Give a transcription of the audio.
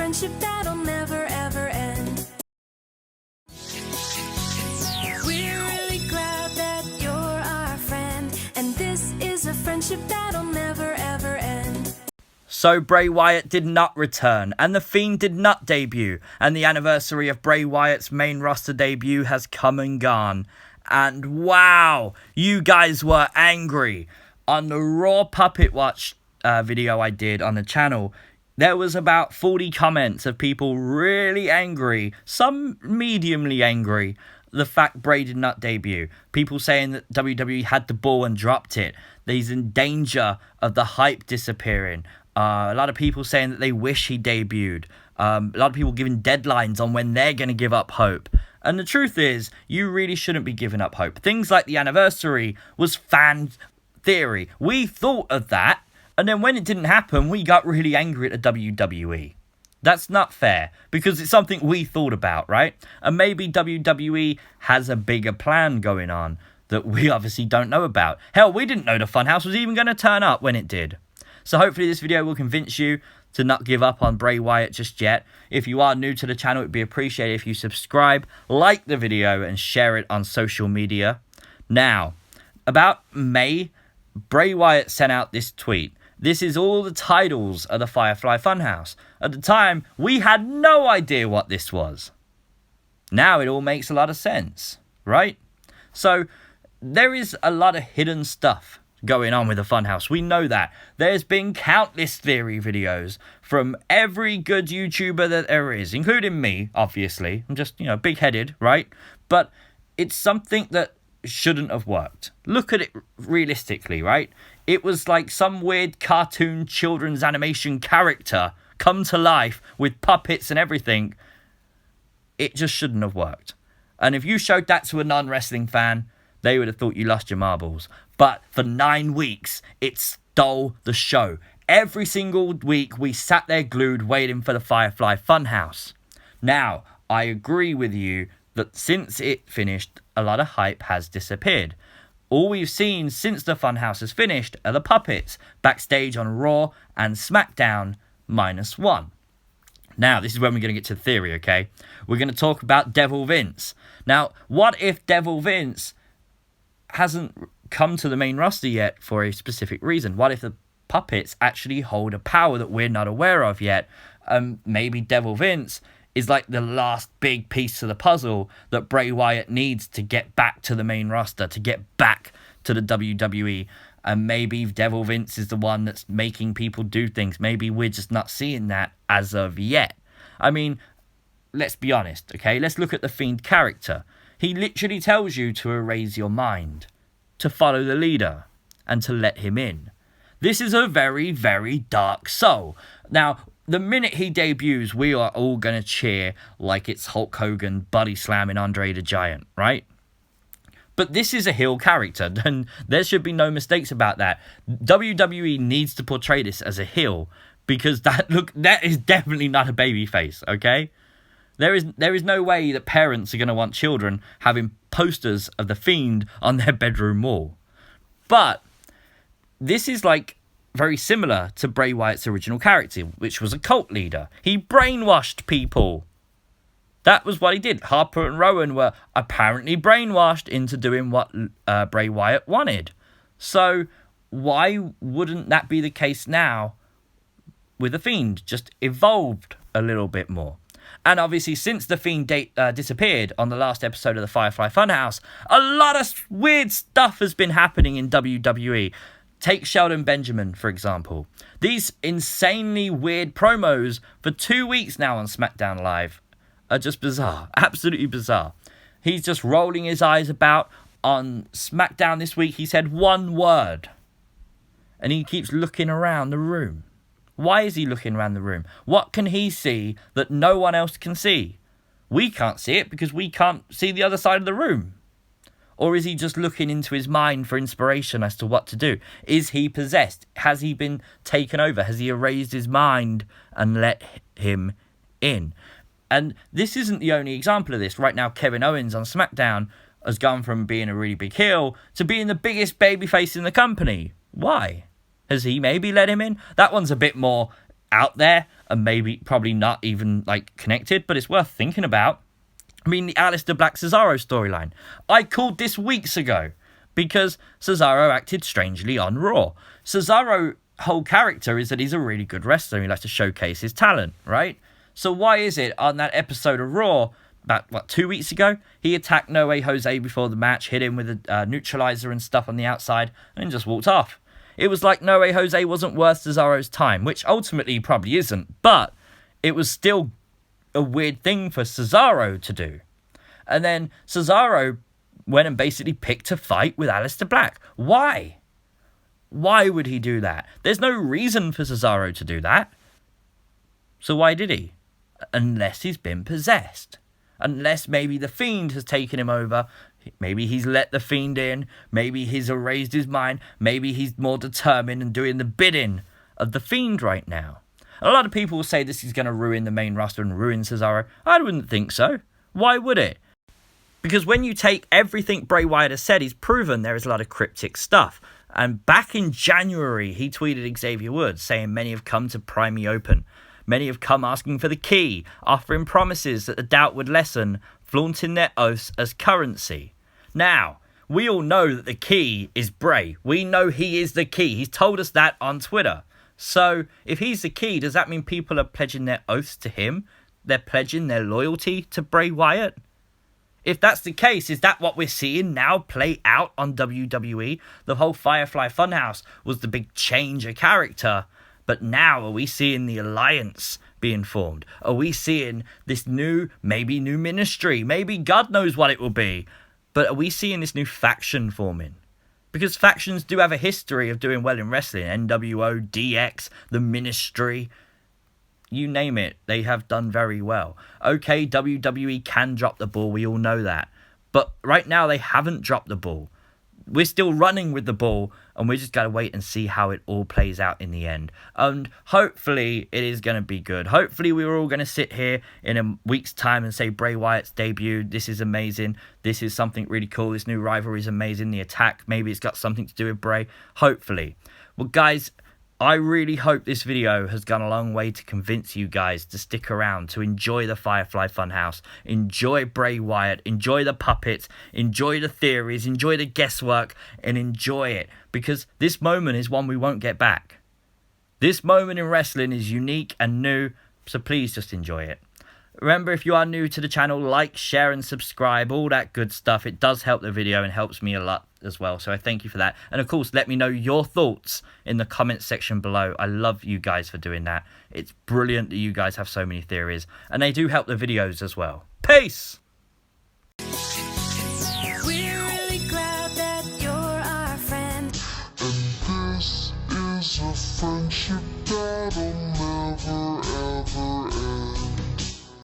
friendship that'll never ever end. We're really glad that you're our friend, and this is a friendship that'll never ever end. So Bray Wyatt did not return, and The Fiend did not debut, and the anniversary of Bray Wyatt's main roster debut has come and gone. And wow, you guys were angry. On the Raw Puppet Watch video I did on the channel, there was about 40 comments of people really angry, some mediumly angry, the fact Bray did not debut. People saying that WWE had the ball and dropped it. He's in danger of the hype disappearing. A lot of people saying that they wish he debuted. A lot of people giving deadlines on when they're going to give up hope. And the truth is, you really shouldn't be giving up hope. Things like the anniversary was fan theory. We thought of that, and then when it didn't happen, we got really angry at the WWE. That's not fair, because it's something we thought about, right? And maybe WWE has a bigger plan going on that we obviously don't know about. Hell, we didn't know the Funhouse was even going to turn up when it did. So hopefully this video will convince you to not give up on Bray Wyatt just yet. If you are new to the channel, it would be appreciated if you subscribe, like the video, and share it on social media. Now, about May, Bray Wyatt sent out this tweet. This is all the titles of the Firefly Funhouse. At the time, we had no idea what this was. Now it all makes a lot of sense, right? So, there is a lot of hidden stuff going on with the Funhouse. We know that. There's been countless theory videos from every good YouTuber that there is, including me, obviously. I'm just, big-headed, right? But it's something that shouldn't have worked. Look at it realistically, right? It was like some weird cartoon children's animation character come to life with puppets and everything. It just shouldn't have worked. And if you showed that to a non-wrestling fan, they would have thought you lost your marbles. But for 9 weeks, it stole the show. Every single week, we sat there glued waiting for the Firefly Funhouse. Now, I agree with you that since it finished, a lot of hype has disappeared. All we've seen since the Funhouse has finished are the puppets backstage on Raw and Smackdown -1. Now, this is when we're going to get to the theory, okay? We're going to talk about Devil Vince. Now, what if Devil Vince hasn't come to the main roster yet for a specific reason? What if the puppets actually hold a power that we're not aware of yet? Maybe Devil Vince is like the last big piece of the puzzle that Bray Wyatt needs to get back to the main roster, to get back to the WWE. And maybe Devil Vince is the one that's making people do things. Maybe we're just not seeing that as of yet. I mean, let's be honest, okay? Let's look at the Fiend character. He literally tells you to erase your mind, to follow the leader, and to let him in. This is a very, very dark soul. Now, the minute he debuts, we are all going to cheer like it's Hulk Hogan body slamming Andre the Giant, right? But this is a heel character, and there should be no mistakes about that. WWE needs to portray this as a heel, because that is definitely not a babyface, okay? There is no way that parents are going to want children having posters of the Fiend on their bedroom wall. But this is like very similar to Bray Wyatt's original character, which was a cult leader. He brainwashed people. That was what he did. Harper and Rowan were apparently brainwashed into doing what Bray Wyatt wanted. So why wouldn't that be the case now with the Fiend? Just evolved a little bit more. And obviously, since the Fiend disappeared on the last episode of the Firefly Funhouse, a lot of weird stuff has been happening in WWE. Take Sheldon Benjamin, for example. These insanely weird promos for 2 weeks now on SmackDown Live are just bizarre. Absolutely bizarre. He's just rolling his eyes about. On SmackDown this week, he said one word. And he keeps looking around the room. Why is he looking around the room? What can he see that no one else can see? We can't see it because we can't see the other side of the room. Or is he just looking into his mind for inspiration as to what to do? Is he possessed? Has he been taken over? Has he erased his mind and let him in? And this isn't the only example of this. Right now, Kevin Owens on SmackDown has gone from being a really big heel to being the biggest babyface in the company. Why? Has he maybe let him in? That one's a bit more out there and maybe probably not even like connected, but it's worth thinking about. I mean, the Alistair Black Cesaro storyline. I called this weeks ago because Cesaro acted strangely on Raw. Cesaro's whole character is that he's a really good wrestler. He likes to showcase his talent, right? So why is it on that episode of Raw about 2 weeks ago, he attacked No Way Jose before the match, hit him with a neutralizer and stuff on the outside, and then just walked off? It was like No Way Jose wasn't worth Cesaro's time, which ultimately he probably isn't, but it was still a weird thing for Cesaro to do. And then Cesaro went and basically picked a fight with Alistair Black. Why? Why would he do that? There's no reason for Cesaro to do that. So why did he? Unless he's been possessed. Unless maybe the Fiend has taken him over. Maybe he's let the Fiend in. Maybe he's erased his mind. Maybe he's more determined and doing the bidding of the Fiend right now. A lot of people will say this is going to ruin the main roster and ruin Cesaro. I wouldn't think so. Why would it? Because when you take everything Bray Wyatt has said, he's proven there is a lot of cryptic stuff. And back in January, he tweeted Xavier Woods saying, "Many have come to pry me open. Many have come asking for the key, offering promises that the doubt would lessen, flaunting their oaths as currency." Now, we all know that the key is Bray. We know he is the key. He's told us that on Twitter. So, if he's the key, does that mean people are pledging their oaths to him? They're pledging their loyalty to Bray Wyatt? If that's the case, is that what we're seeing now play out on WWE? The whole Firefly Funhouse was the big change of character. But now, are we seeing the alliance being formed? Are we seeing this maybe new ministry? Maybe God knows what it will be. But are we seeing this new faction forming? Because factions do have a history of doing well in wrestling. NWO, DX, the Ministry. You name it, they have done very well. Okay, WWE can drop the ball, we all know that. But right now, they haven't dropped the ball. We're still running with the ball, and we just got to wait and see how it all plays out in the end. And hopefully, it is going to be good. Hopefully, we're all going to sit here in a week's time and say, Bray Wyatt's debut, this is amazing. This is something really cool. This new rivalry is amazing. The attack, maybe it's got something to do with Bray. Hopefully. Well, guys, I really hope this video has gone a long way to convince you guys to stick around, to enjoy the Firefly Funhouse, enjoy Bray Wyatt, enjoy the puppets, enjoy the theories, enjoy the guesswork, and enjoy it. Because this moment is one we won't get back. This moment in wrestling is unique and new, so please just enjoy it. Remember, if you are new to the channel, like, share, and subscribe, all that good stuff. It does help the video and helps me a lot as well, so I thank you for that. And of course, let me know your thoughts in the comments section below. I love you guys for doing that. It's brilliant that you guys have so many theories, and they do help the videos as well. Peace! We're really glad that you're our friend. And this is a friendship that'll never ever end.